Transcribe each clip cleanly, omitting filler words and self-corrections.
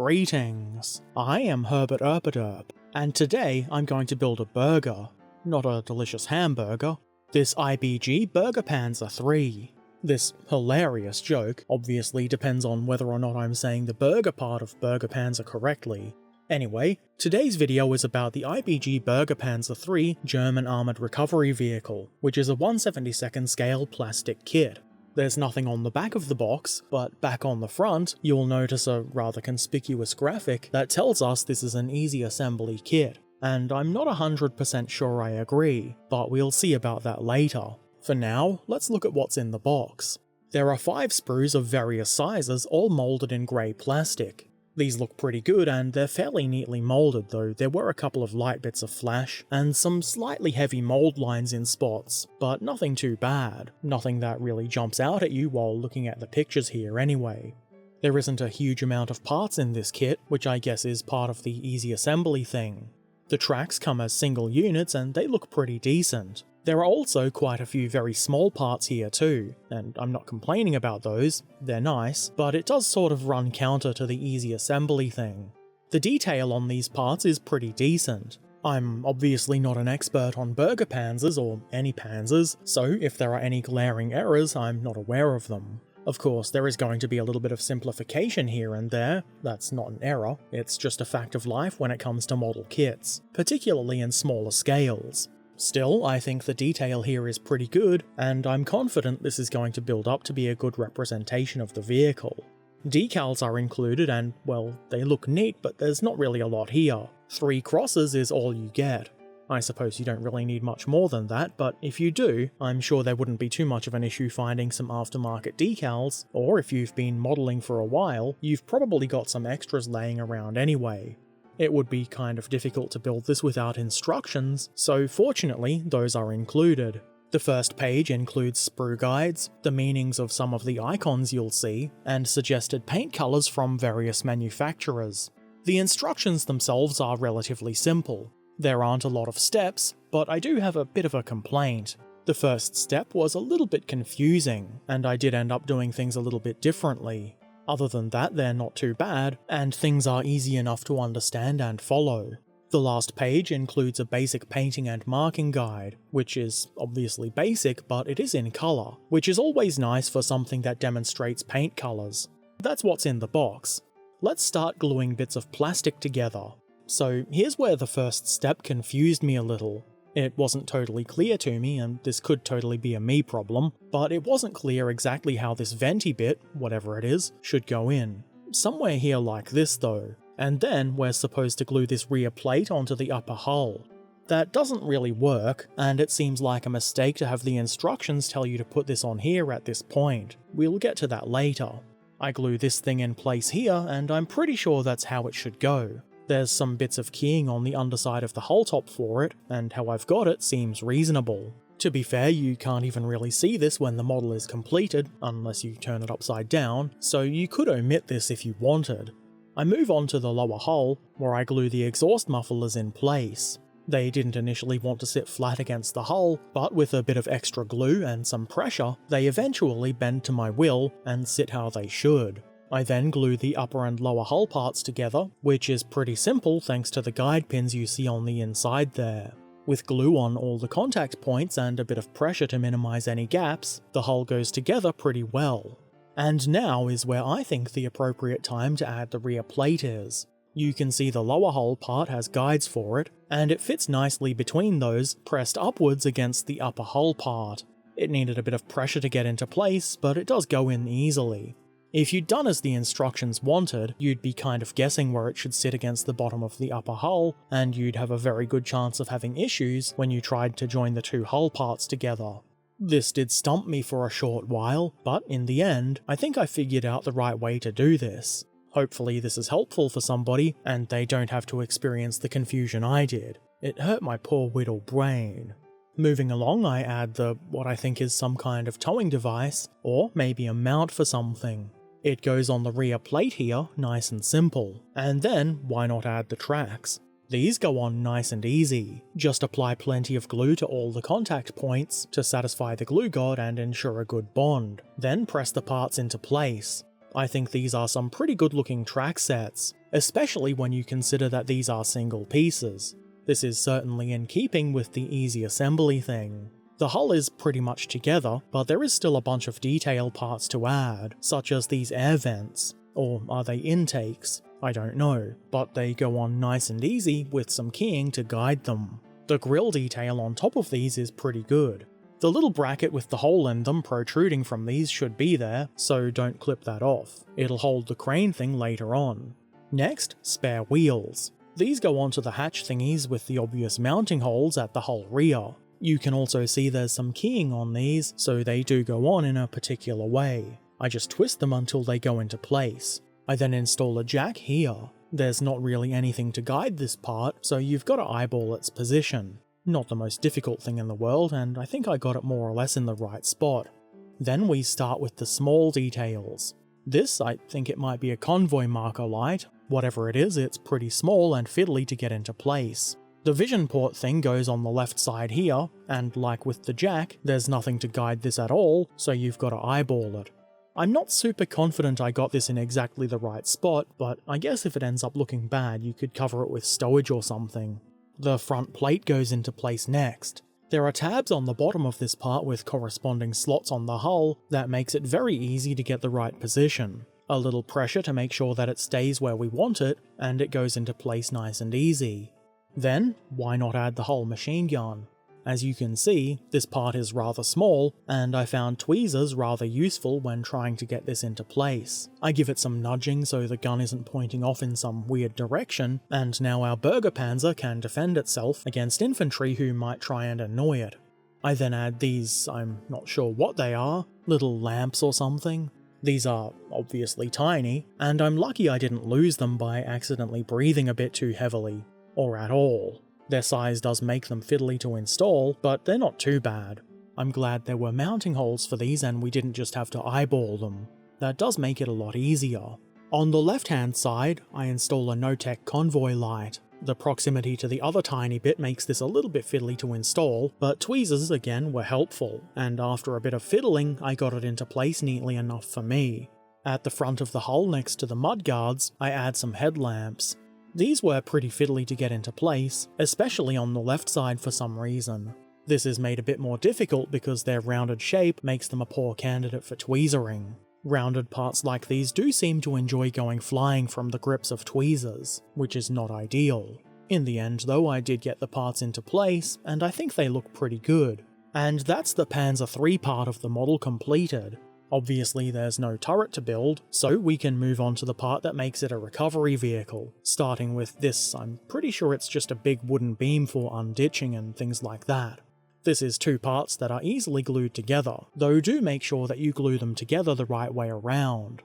Greetings, I am Herbert Erpaderp, and today I'm going to build a burger. Not a delicious hamburger. This IBG Bergepanzer III. This hilarious joke obviously depends on whether or not I'm saying the burger part of Bergepanzer correctly. Anyway, today's video is about the IBG Bergepanzer III German armoured recovery vehicle, which is a 1/72nd scale plastic kit. There's nothing on the back of the box, but back on the front, you'll notice a rather conspicuous graphic that tells us this is an easy assembly kit. And I'm not 100% sure I agree, but we'll see about that later. For now, let's look at what's in the box. There are 5 sprues of various sizes, all moulded in grey plastic. These look pretty good and they're fairly neatly moulded, though there were a couple of light bits of flash and some slightly heavy mould lines in spots, but nothing too bad. Nothing that really jumps out at you while looking at the pictures here anyway. There isn't a huge amount of parts in this kit, which I guess is part of the easy assembly thing. The tracks come as single units and they look pretty decent. There are also quite a few very small parts here too, and I'm not complaining about those, they're nice, but it does sort of run counter to the easy assembly thing. The detail on these parts is pretty decent. I'm obviously not an expert on Bergepanzers or any panzers, so if there are any glaring errors, I'm not aware of them. Of course, there is going to be a little bit of simplification here and there. That's not an error, it's just a fact of life when it comes to model kits, particularly in smaller scales. Still, I think the detail here is pretty good, and I'm confident this is going to build up to be a good representation of the vehicle. Decals are included and, well, they look neat, but there's not really a lot here. 3 crosses is all you get. I suppose you don't really need much more than that, but if you do, I'm sure there wouldn't be too much of an issue finding some aftermarket decals, or if you've been modelling for a while, you've probably got some extras laying around anyway. It would be kind of difficult to build this without instructions, so fortunately those are included. The first page includes sprue guides, the meanings of some of the icons you'll see, and suggested paint colours from various manufacturers. The instructions themselves are relatively simple. There aren't a lot of steps, but I do have a bit of a complaint. The first step was a little bit confusing, and I did end up doing things a little bit differently. Other than that, they're not too bad, and things are easy enough to understand and follow. The last page includes a basic painting and marking guide, which is obviously basic, but it is in colour, which is always nice for something that demonstrates paint colours. That's what's in the box. Let's start gluing bits of plastic together. So here's where the first step confused me a little. It wasn't totally clear to me, and this could totally be a me problem, but it wasn't clear exactly how this venti bit, whatever it is, should go in. Somewhere here like this though, and then we're supposed to glue this rear plate onto the upper hull. That doesn't really work, and it seems like a mistake to have the instructions tell you to put this on here at this point. We'll get to that later. I glue this thing in place here, and I'm pretty sure that's how it should go. There's some bits of keying on the underside of the hull top for it, and how I've got it seems reasonable. To be fair, you can't even really see this when the model is completed, unless you turn it upside down, so you could omit this if you wanted. I move on to the lower hull, where I glue the exhaust mufflers in place. They didn't initially want to sit flat against the hull, but with a bit of extra glue and some pressure, they eventually bend to my will and sit how they should. I then glue the upper and lower hull parts together, which is pretty simple thanks to the guide pins you see on the inside there. With glue on all the contact points and a bit of pressure to minimise any gaps, the hull goes together pretty well. And now is where I think the appropriate time to add the rear plate is. You can see the lower hull part has guides for it, and it fits nicely between those, pressed upwards against the upper hull part. It needed a bit of pressure to get into place, but it does go in easily. If you'd done as the instructions wanted, you'd be kind of guessing where it should sit against the bottom of the upper hull, and you'd have a very good chance of having issues when you tried to join the 2 hull parts together. This did stump me for a short while, but in the end, I think I figured out the right way to do this. Hopefully this is helpful for somebody, and they don't have to experience the confusion I did. It hurt my poor little brain. Moving along, I add what I think is some kind of towing device, or maybe a mount for something. It goes on the rear plate here, nice and simple. And then, why not add the tracks? These go on nice and easy. Just apply plenty of glue to all the contact points to satisfy the glue god and ensure a good bond. Then press the parts into place. I think these are some pretty good looking track sets, especially when you consider that these are single pieces. This is certainly in keeping with the easy assembly thing. The hull is pretty much together, but there is still a bunch of detail parts to add, such as these air vents. Or are they intakes? I don't know, but they go on nice and easy with some keying to guide them. The grille detail on top of these is pretty good. The little bracket with the hole in them protruding from these should be there, so don't clip that off. It'll hold the crane thing later on. Next, spare wheels. These go onto the hatch thingies with the obvious mounting holes at the hull rear. You can also see there's some keying on these, so they do go on in a particular way. I just twist them until they go into place. I then install a jack here. There's not really anything to guide this part, so you've got to eyeball its position. Not the most difficult thing in the world, and I think I got it more or less in the right spot. Then we start with the small details. This, I think it might be a convoy marker light. Whatever it is, it's pretty small and fiddly to get into place. The vision port thing goes on the left side here, and like with the jack, there's nothing to guide this at all, so you've got to eyeball it. I'm not super confident I got this in exactly the right spot, but I guess if it ends up looking bad, you could cover it with stowage or something. The front plate goes into place next. There are tabs on the bottom of this part with corresponding slots on the hull that makes it very easy to get the right position. A little pressure to make sure that it stays where we want it, and it goes into place nice and easy. Then, why not add the hull machine gun? As you can see, this part is rather small, and I found tweezers rather useful when trying to get this into place. I give it some nudging so the gun isn't pointing off in some weird direction, and now our Bergepanzer can defend itself against infantry who might try and annoy it. I then add these, I'm not sure what they are, little lamps or something. These are obviously tiny, and I'm lucky I didn't lose them by accidentally breathing a bit too heavily. Or at all. Their size does make them fiddly to install, but they're not too bad. I'm glad there were mounting holes for these and we didn't just have to eyeball them. That does make it a lot easier. On the left-hand side, I install a no-tech convoy light. The proximity to the other tiny bit makes this a little bit fiddly to install, but tweezers again were helpful, and after a bit of fiddling, I got it into place neatly enough for me. At the front of the hull next to the mudguards, I add some headlamps. These were pretty fiddly to get into place, especially on the left side for some reason. This is made a bit more difficult because their rounded shape makes them a poor candidate for tweezering. Rounded parts like these do seem to enjoy going flying from the grips of tweezers, which is not ideal. In the end though, I did get the parts into place, and I think they look pretty good. And that's the Panzer III part of the model completed. Obviously there's no turret to build, so we can move on to the part that makes it a recovery vehicle, starting with this. I'm pretty sure it's just a big wooden beam for unditching and things like that. This is two parts that are easily glued together, though do make sure that you glue them together the right way around.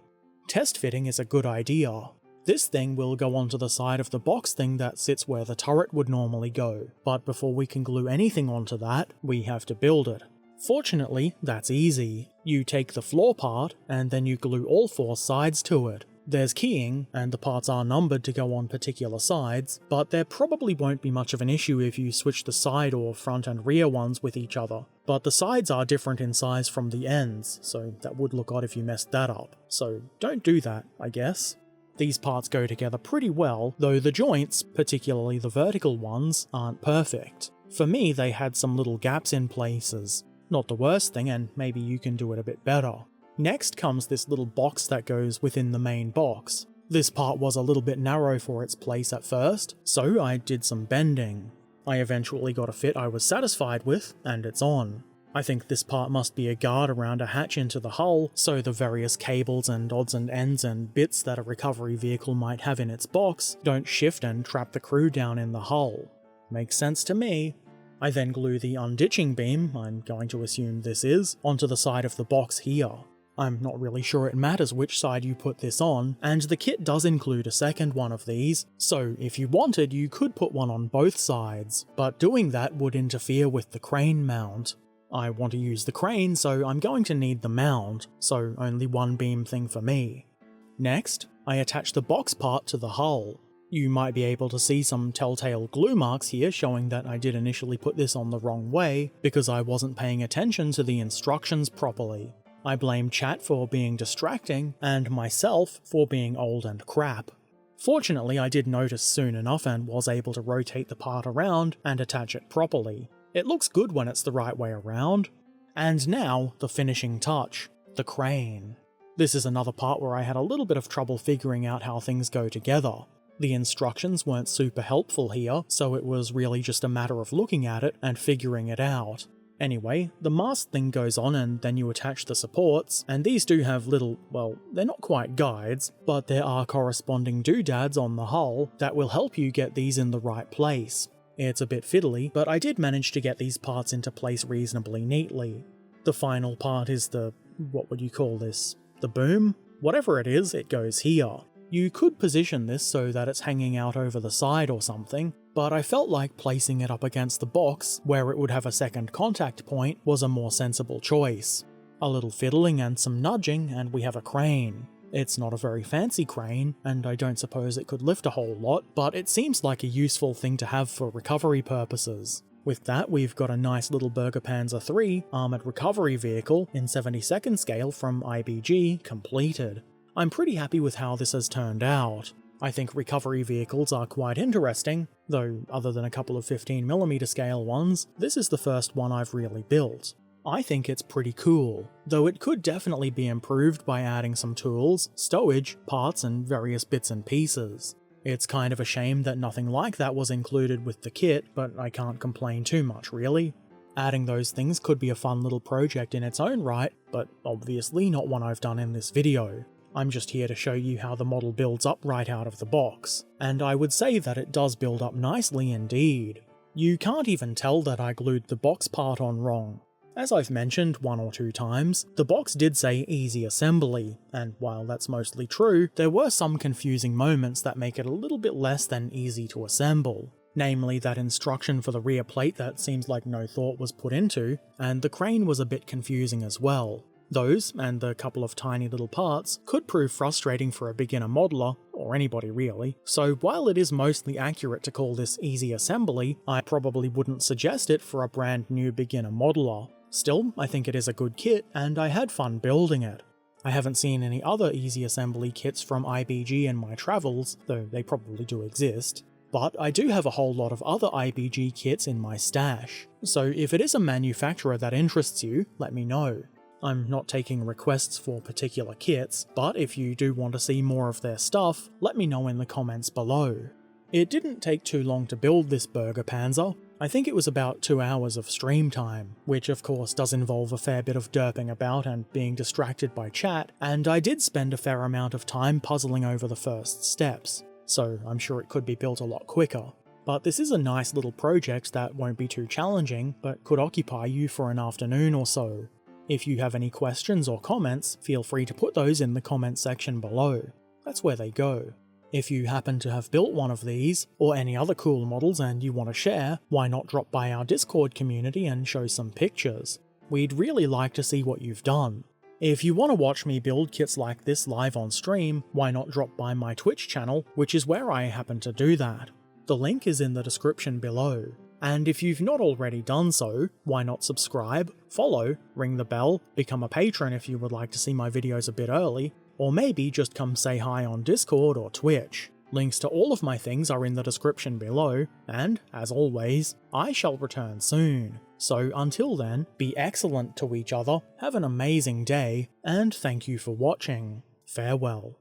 Test fitting is a good idea. This thing will go onto the side of the box thing that sits where the turret would normally go, but before we can glue anything onto that, we have to build it. Fortunately, that's easy. You take the floor part, and then you glue all four sides to it. There's keying, and the parts are numbered to go on particular sides, but there probably won't be much of an issue if you switch the side or front and rear ones with each other. But the sides are different in size from the ends, so that would look odd if you messed that up. So don't do that, I guess. These parts go together pretty well, though the joints, particularly the vertical ones, aren't perfect. For me, they had some little gaps in places. Not the worst thing, and maybe you can do it a bit better. Next comes this little box that goes within the main box. This part was a little bit narrow for its place at first, so I did some bending. I eventually got a fit I was satisfied with, and it's on. I think this part must be a guard around a hatch into the hull, so the various cables and odds and ends and bits that a recovery vehicle might have in its box don't shift and trap the crew down in the hull. Makes sense to me. I then glue the unditching beam, I'm going to assume this is, onto the side of the box here. I'm not really sure it matters which side you put this on, and the kit does include a second one of these, so if you wanted you could put one on both sides, but doing that would interfere with the crane mount. I want to use the crane, so I'm going to need the mount, so only one beam thing for me. Next, I attach the box part to the hull. You might be able to see some telltale glue marks here showing that I did initially put this on the wrong way because I wasn't paying attention to the instructions properly. I blame chat for being distracting, and myself for being old and crap. Fortunately, I did notice soon enough and was able to rotate the part around and attach it properly. It looks good when it's the right way around. And now, the finishing touch, the crane. This is another part where I had a little bit of trouble figuring out how things go together. The instructions weren't super helpful here, so it was really just a matter of looking at it and figuring it out. Anyway, the mast thing goes on and then you attach the supports, and these do have little, well, they're not quite guides, but there are corresponding doodads on the hull that will help you get these in the right place. It's a bit fiddly, but I did manage to get these parts into place reasonably neatly. The final part is what would you call this? The boom? Whatever it is, it goes here. You could position this so that it's hanging out over the side or something, but I felt like placing it up against the box, where it would have a second contact point, was a more sensible choice. A little fiddling and some nudging, and we have a crane. It's not a very fancy crane, and I don't suppose it could lift a whole lot, but it seems like a useful thing to have for recovery purposes. With that, we've got a nice little Bergepanzer III armoured recovery vehicle in 72nd scale from IBG completed. I'm pretty happy with how this has turned out. I think recovery vehicles are quite interesting, though other than a couple of 15mm scale ones, this is the first one I've really built. I think it's pretty cool, though it could definitely be improved by adding some tools, stowage, parts and various bits and pieces. It's kind of a shame that nothing like that was included with the kit, but I can't complain too much really. Adding those things could be a fun little project in its own right, but obviously not one I've done in this video. I'm just here to show you how the model builds up right out of the box, and I would say that it does build up nicely indeed. You can't even tell that I glued the box part on wrong. As I've mentioned one or two times, the box did say easy assembly, and while that's mostly true, there were some confusing moments that make it a little bit less than easy to assemble. Namely that instruction for the rear plate that seems like no thought was put into, and the crane was a bit confusing as well. Those, and the couple of tiny little parts, could prove frustrating for a beginner modeler, or anybody really, so while it is mostly accurate to call this easy assembly, I probably wouldn't suggest it for a brand new beginner modeler. Still, I think it is a good kit, and I had fun building it. I haven't seen any other easy assembly kits from IBG in my travels, though they probably do exist. But I do have a whole lot of other IBG kits in my stash, so if it is a manufacturer that interests you, let me know. I'm not taking requests for particular kits, but if you do want to see more of their stuff, let me know in the comments below. It didn't take too long to build this Bergepanzer. I think it was about 2 hours of stream time, which of course does involve a fair bit of derping about and being distracted by chat, and I did spend a fair amount of time puzzling over the first steps, so I'm sure it could be built a lot quicker. But this is a nice little project that won't be too challenging, but could occupy you for an afternoon or so. If you have any questions or comments, feel free to put those in the comment section below. That's where they go. If you happen to have built one of these, or any other cool models and you want to share, why not drop by our Discord community and show some pictures? We'd really like to see what you've done. If you want to watch me build kits like this live on stream, why not drop by my Twitch channel, which is where I happen to do that. The link is in the description below. And if you've not already done so, why not subscribe, follow, ring the bell, become a patron if you would like to see my videos a bit early, or maybe just come say hi on Discord or Twitch. Links to all of my things are in the description below, and, as always, I shall return soon. So until then, be excellent to each other, have an amazing day, and thank you for watching. Farewell.